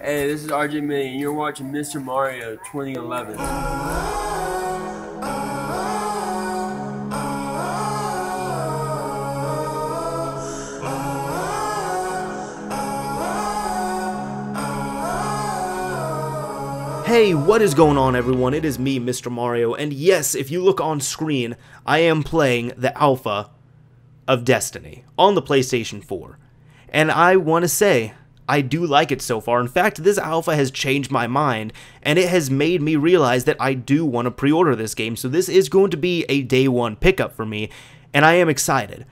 Hey, this is RJ May, and you're watching Mr. Mario 2011. Hey, what is going on, everyone? It is me, Mr. Mario, and yes, if you look on screen, I am playing the alpha of Destiny on the PlayStation 4. And I want to say, I do like it so far. In fact, this alpha has changed my mind, and it has made me realize that I do want to pre-order this game, so this is going to be a day one pickup for me, and I am excited.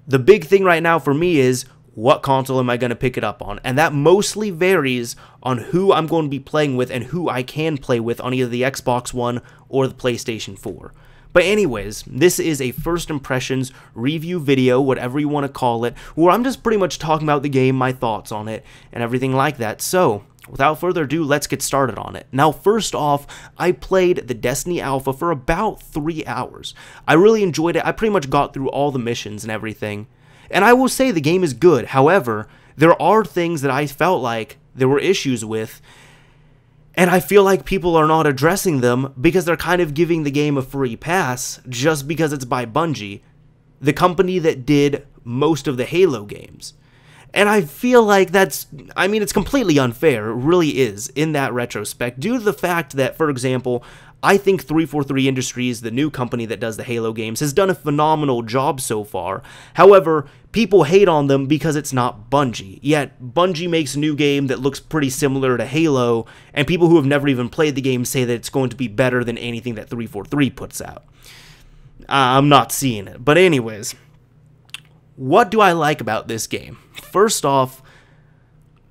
The big thing right now for me is, what console am I going to pick it up on? And that mostly varies on who I'm going to be playing with and who I can play with on either the Xbox One or the PlayStation 4. But anyways, this is a first impressions review video, whatever you want to call it, where I'm just pretty much talking about the game, my thoughts on it, and everything like that. So, without further ado, let's get started on it. Now, first off, I played the Destiny Alpha for about 3 hours. I really enjoyed it. I pretty much got through all the missions and everything. And I will say the game is good. However, there are things that I felt like there were issues with, and I feel like people are not addressing them because they're kind of giving the game a free pass just because it's by Bungie, the company that did most of the Halo games. And I feel like it's completely unfair. It really is, in that retrospect, due to the fact that, for example, I think 343 Industries, the new company that does the Halo games, has done a phenomenal job so far. However, people hate on them because it's not Bungie. Yet, Bungie makes a new game that looks pretty similar to Halo, and people who have never even played the game say that it's going to be better than anything that 343 puts out. I'm not seeing it. But anyways, what do I like about this game? First off,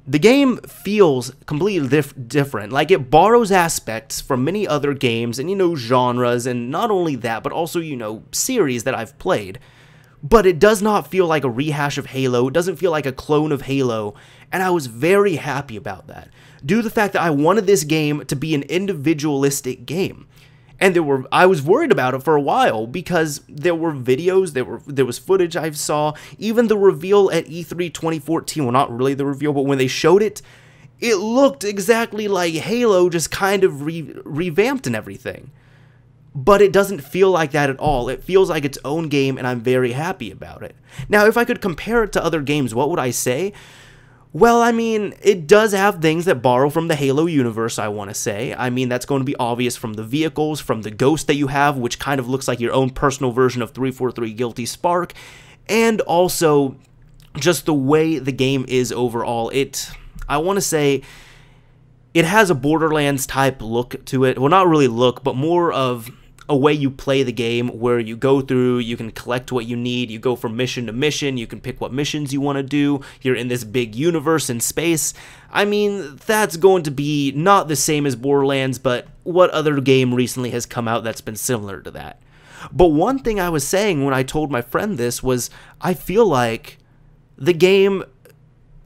the game feels completely different. Like, it borrows aspects from many other games and, genres, and not only that, but also, series that I've played. But it does not feel like a rehash of Halo. It doesn't feel like a clone of Halo, and I was very happy about that, due to the fact that I wanted this game to be an individualistic game. And I was worried about it for a while because there were videos, there was footage I saw, even the reveal at E3 2014, well, not really the reveal, but when they showed it, it looked exactly like Halo, just kind of revamped and everything. But it doesn't feel like that at all. It feels like its own game, and I'm very happy about it. Now, if I could compare it to other games, what would I say? Well, it does have things that borrow from the Halo universe, I want to say. That's going to be obvious from the vehicles, from the ghost that you have, which kind of looks like your own personal version of 343 Guilty Spark, and also just the way the game is overall. I want to say, it has a Borderlands type look to it. Well, not really look, but more of a way you play the game, where you go through, you can collect what you need, you go from mission to mission, you can pick what missions you want to do, you're in this big universe in space. That's going to be not the same as Borderlands, but what other game recently has come out that's been similar to that? But one thing I was saying when I told my friend this was, I feel like the game,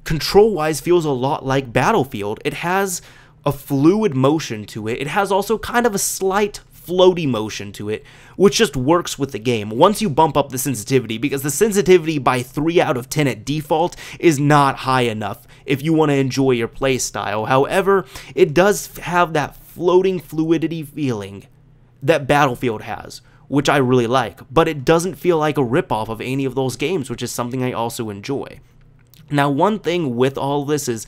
control-wise, feels a lot like Battlefield. It has a fluid motion to it. It has also kind of a slight floaty motion to it, which just works with the game once you bump up the sensitivity, because the sensitivity by 3 out of 10 at default is not high enough if you want to enjoy your play style. However, it does have that floating fluidity feeling that Battlefield has, which I really like, but it doesn't feel like a ripoff of any of those games, which is something I also enjoy. Now, one thing with all this is,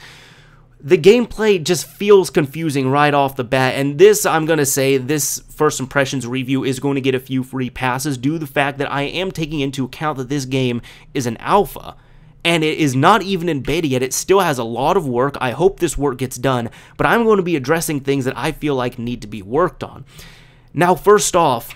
the gameplay just feels confusing right off the bat, and I'm going to say, this first impressions review is going to get a few free passes due to the fact that I am taking into account that this game is an alpha, and it is not even in beta yet. It still has a lot of work. I hope this work gets done, but I'm going to be addressing things that I feel like need to be worked on. Now, first off,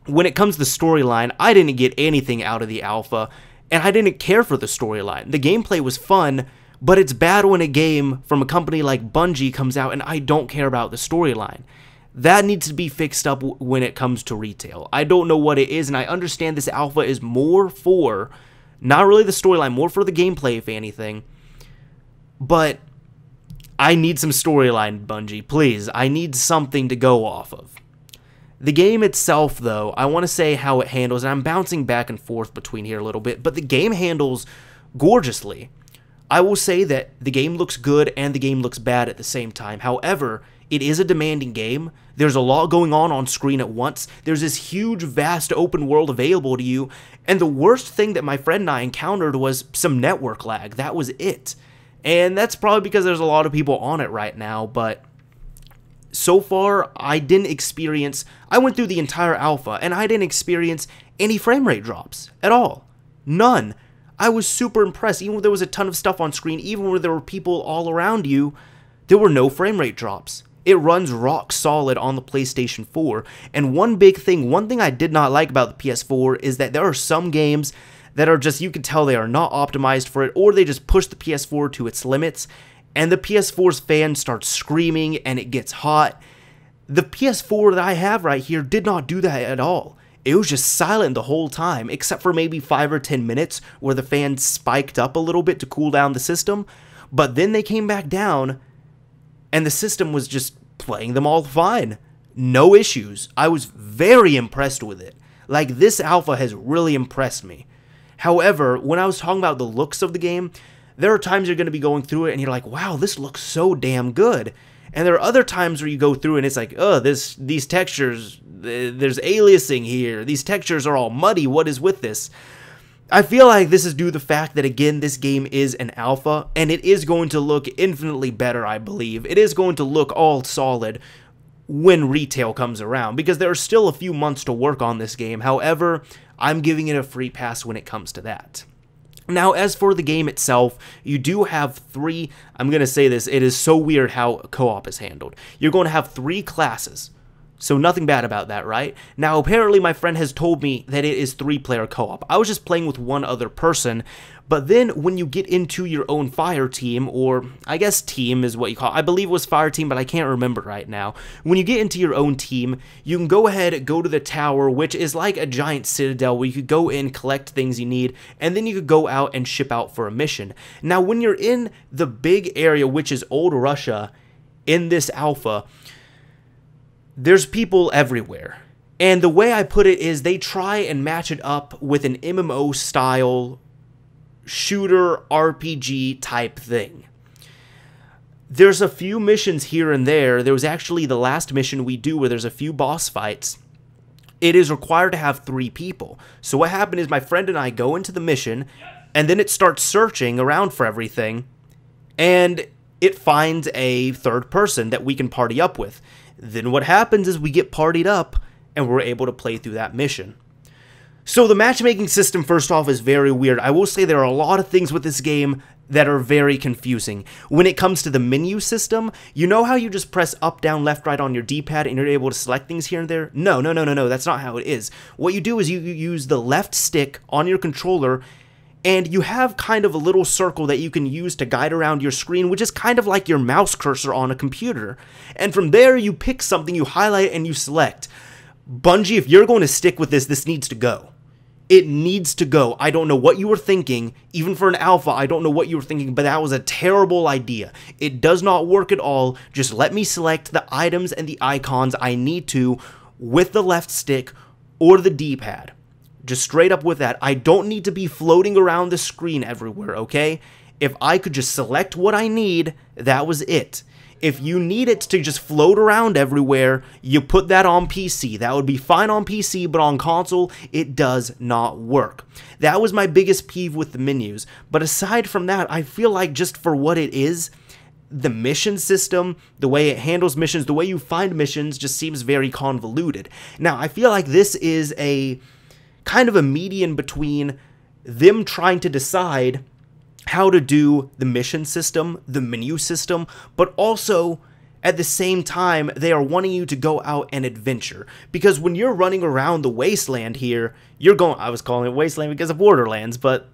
when it comes to the storyline, I didn't get anything out of the alpha, and I didn't care for the storyline. The gameplay was fun, but it's bad when a game from a company like Bungie comes out and I don't care about the storyline. That needs to be fixed up when it comes to retail. I don't know what it is, and I understand this alpha is more for, not really the storyline, more for the gameplay, if anything. But I need some storyline, Bungie, please. I need something to go off of. The game itself, though, I want to say how it handles, and I'm bouncing back and forth between here a little bit, but the game handles gorgeously. I will say that the game looks good and the game looks bad at the same time. However, it is a demanding game. There's a lot going on screen at once. There's this huge, vast open world available to you. And the worst thing that my friend and I encountered was some network lag. That was it. And that's probably because there's a lot of people on it right now. But so far, I went through the entire alpha and I didn't experience any frame rate drops at all. None. I was super impressed. Even when there was a ton of stuff on screen, even when there were people all around you, there were no frame rate drops. It runs rock solid on the PlayStation 4. And one thing I did not like about the PS4 is that there are some games that are just, you can tell they are not optimized for it, or they just push the PS4 to its limits, and the PS4's fan starts screaming and it gets hot. The PS4 that I have right here did not do that at all. It was just silent the whole time, except for maybe 5 or 10 minutes where the fan spiked up a little bit to cool down the system, but then they came back down and the system was just playing them all fine. No issues. I was very impressed with it. Like, this alpha has really impressed me. However, when I was talking about the looks of the game, there are times you're going to be going through it and you're like, wow, this looks so damn good. And there are other times where you go through and it's like, oh, these textures, there's aliasing here. These textures are all muddy. What is with this? I feel like this is due to the fact that, again, this game is an alpha, and it is going to look infinitely better, I believe. It is going to look all solid when retail comes around, because there are still a few months to work on this game. However, I'm giving it a free pass when it comes to that. Now, as for the game itself, you do have 3, I'm going to say this, it is so weird how co-op is handled. You're going to have 3 classes. So nothing bad about that, right? Now, apparently my friend has told me that it is 3-player co-op. I was just playing with one other person, but then when you get into your own fire team, or I guess team is what you call it. I believe it was fire team, but I can't remember right now. When you get into your own team, you can go ahead, go to the tower, which is like a giant citadel where you could go in, collect things you need, and then you could go out and ship out for a mission. Now, when you're in the big area, which is Old Russia, in this alpha, there's people everywhere. And the way I put it is they try and match it up with an MMO style shooter RPG type thing. There's a few missions here and there. There was actually the last mission we do where there's a few boss fights. It is required to have 3 people. So what happened is my friend and I go into the mission, and then it starts searching around for everything, and it finds a third person that we can party up with. Then what happens is we get partied up, and we're able to play through that mission. So the matchmaking system, first off, is very weird. I will say there are a lot of things with this game that are very confusing. When it comes to the menu system, you know how you just press up, down, left, right on your D-pad and you're able to select things here and there? No, that's not how it is. What you do is you use the left stick on your controller, and you have kind of a little circle that you can use to guide around your screen, which is kind of like your mouse cursor on a computer. And from there, you pick something, you highlight, and you select. Bungie, if you're going to stick with this, this needs to go. It needs to go. I don't know what you were thinking. Even for an alpha, I don't know what you were thinking, but that was a terrible idea. It does not work at all. Just let me select the items and the icons I need to with the left stick or the D-pad. Just straight up with that. I don't need to be floating around the screen everywhere, okay? If I could just select what I need, that was it. If you need it to just float around everywhere, you put that on PC. That would be fine on PC, but on console, it does not work. That was my biggest peeve with the menus. But aside from that, I feel like just for what it is, the mission system, the way it handles missions, the way you find missions just seems very convoluted. Now, I feel like this is a kind of a median between them trying to decide how to do the mission system, the menu system, but also at the same time they are wanting you to go out and adventure. Because when you're running around the wasteland here, you're going, I was calling it wasteland because of Borderlands, but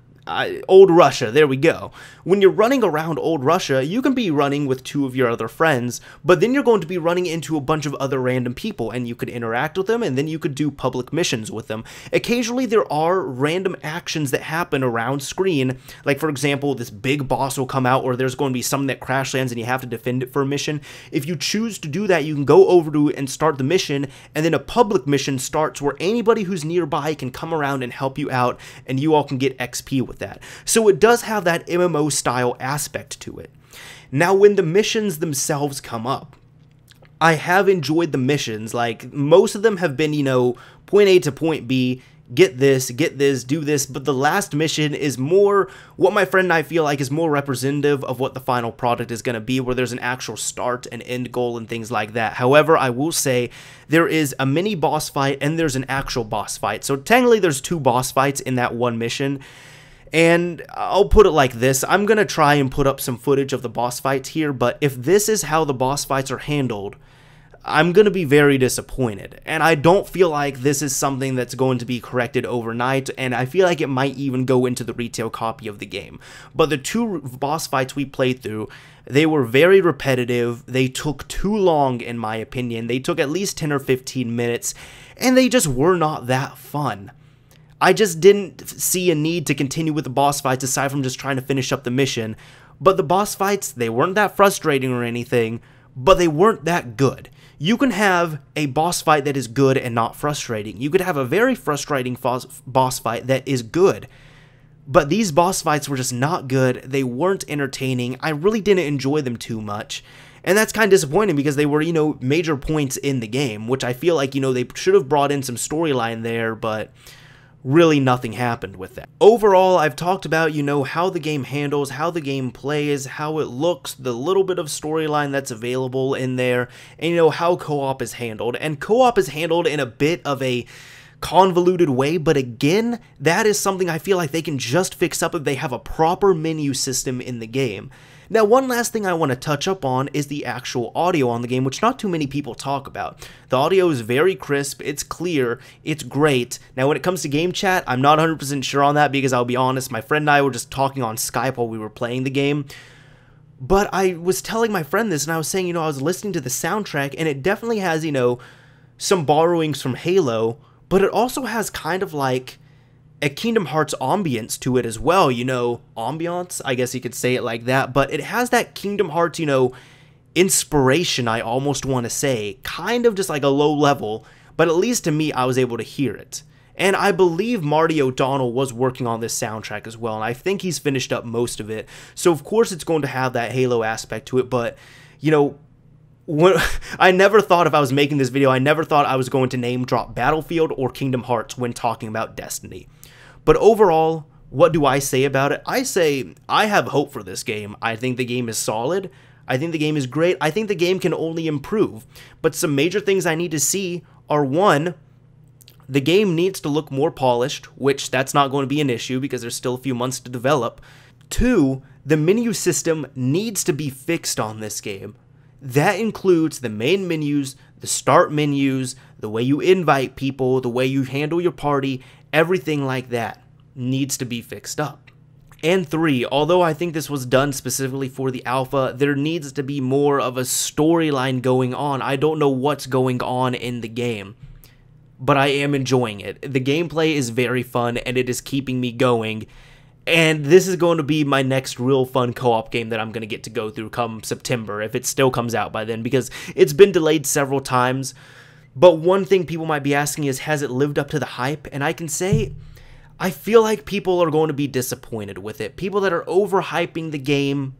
Old Russia, there we go. When you're running around Old Russia, you can be running with 2 of your other friends, but then you're going to be running into a bunch of other random people, and you could interact with them, and then you could do public missions with them. Occasionally, there are random actions that happen around screen, like, for example, this big boss will come out, or there's going to be something that crash lands, and you have to defend it for a mission. If you choose to do that, you can go over to and start the mission, and then a public mission starts where anybody who's nearby can come around and help you out, and you all can get XP with with that. So it does have that MMO style aspect to it. Now, when the missions themselves come up, I have enjoyed the missions. Like, most of them have been, point A to point B, get this, do this, but the last mission is more what my friend and I feel like is more representative of what the final product is going to be, where there's an actual start and end goal and things like that. However, I will say there is a mini boss fight and there's an actual boss fight. So technically there's 2 boss fights in that one mission. And I'll put it like this, I'm going to try and put up some footage of the boss fights here, but if this is how the boss fights are handled, I'm going to be very disappointed. And I don't feel like this is something that's going to be corrected overnight, and I feel like it might even go into the retail copy of the game. But the 2 boss fights we played through, they were very repetitive, they took too long in my opinion, they took at least 10 or 15 minutes, and they just were not that fun. I just didn't see a need to continue with the boss fights aside from just trying to finish up the mission. But the boss fights, they weren't that frustrating or anything, but they weren't that good. You can have a boss fight that is good and not frustrating. You could have a very frustrating boss fight that is good. But these boss fights were just not good. They weren't entertaining. I really didn't enjoy them too much. And that's kind of disappointing because they were, major points in the game, which I feel like, they should have brought in some storyline there, but really nothing happened with that. Overall, I've talked about, how the game handles, how the game plays, how it looks, the little bit of storyline that's available in there, and how co-op is handled. And co-op is handled in a bit of a convoluted way, but again, that is something I feel like they can just fix up if they have a proper menu system in the game. Now, one last thing I want to touch up on is the actual audio on the game, which not too many people talk about. The audio is very crisp, it's clear, it's great. Now, when it comes to game chat, I'm not 100% sure on that because I'll be honest, my friend and I were just talking on Skype while we were playing the game. But I was telling my friend this, and I was saying, I was listening to the soundtrack, and it definitely has, some borrowings from Halo, but it also has kind of like a Kingdom Hearts ambience to it as well, ambiance, I guess you could say it like that, but it has that Kingdom Hearts, inspiration, I almost want to say, kind of just like a low level, but at least to me, I was able to hear it. And I believe Marty O'Donnell was working on this soundtrack as well, and I think he's finished up most of it, so of course it's going to have that Halo aspect to it, but, I never thought if I was making this video, I never thought I was going to name drop Battlefield or Kingdom Hearts when talking about Destiny. But overall, what do I say about it? I say I have hope for this game. I think the game is solid. I think the game is great. I think the game can only improve. But some major things I need to see are, 1, the game needs to look more polished, which that's not going to be an issue because there's still a few months to develop. 2, the menu system needs to be fixed on this game. That includes the main menus, the start menus, the way you invite people, the way you handle your party, everything like that needs to be fixed up. And 3, although I think this was done specifically for the alpha, there needs to be more of a storyline going on. I don't know what's going on in the game, but I am enjoying it. The gameplay is very fun and it is keeping me going. And this is going to be my next real fun co-op game that I'm going to get to go through come September, if it still comes out by then, because it's been delayed several times. But one thing people might be asking is, has it lived up to the hype? And I can say, I feel like people are going to be disappointed with it. People that are overhyping the game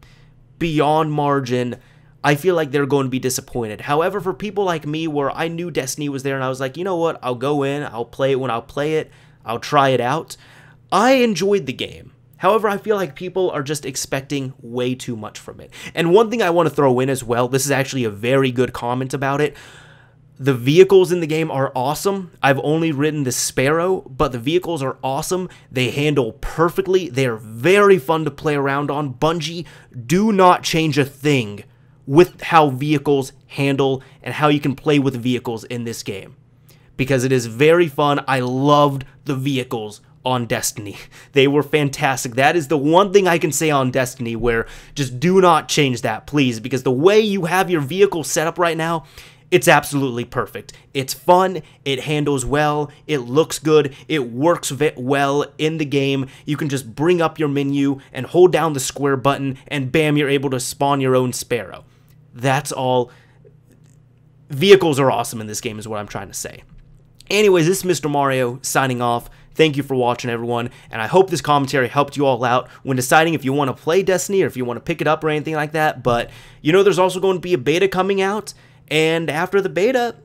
beyond margin, I feel like they're going to be disappointed. However, for people like me, where I knew Destiny was there and I was like, you know what, I'll go in, I'll play it when I'll play it, I'll try it out, I enjoyed the game. However, I feel like people are just expecting way too much from it. And one thing I want to throw in as well, this is actually a very good comment about it. The vehicles in the game are awesome. I've only ridden the Sparrow, but the vehicles are awesome. They handle perfectly. They're very fun to play around on. Bungie, do not change a thing with how vehicles handle and how you can play with vehicles in this game, because it is very fun. I loved the vehicles on Destiny. They were fantastic. That is the one thing I can say on Destiny, where just do not change that, please, because the way you have your vehicle set up right now, it's absolutely perfect. It's fun, it handles well, it looks good, it works well in the game. You can just bring up your menu and hold down the square button and bam, you're able to spawn your own Sparrow. That's all. Vehicles are awesome in this game is what I'm trying to say. Anyways, this is Mr. Mario signing off. Thank you for watching, everyone, and I hope this commentary helped you all out when deciding if you want to play Destiny or if you want to pick it up or anything like that. But, you know, there's also going to be a beta coming out, and after the beta,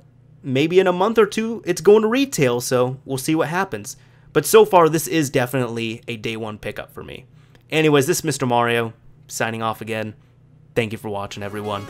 maybe in a month or two, it's going to retail, so we'll see what happens. But so far, this is definitely a day one pickup for me. Anyways, this is Mr. Mario, signing off again. Thank you for watching, everyone.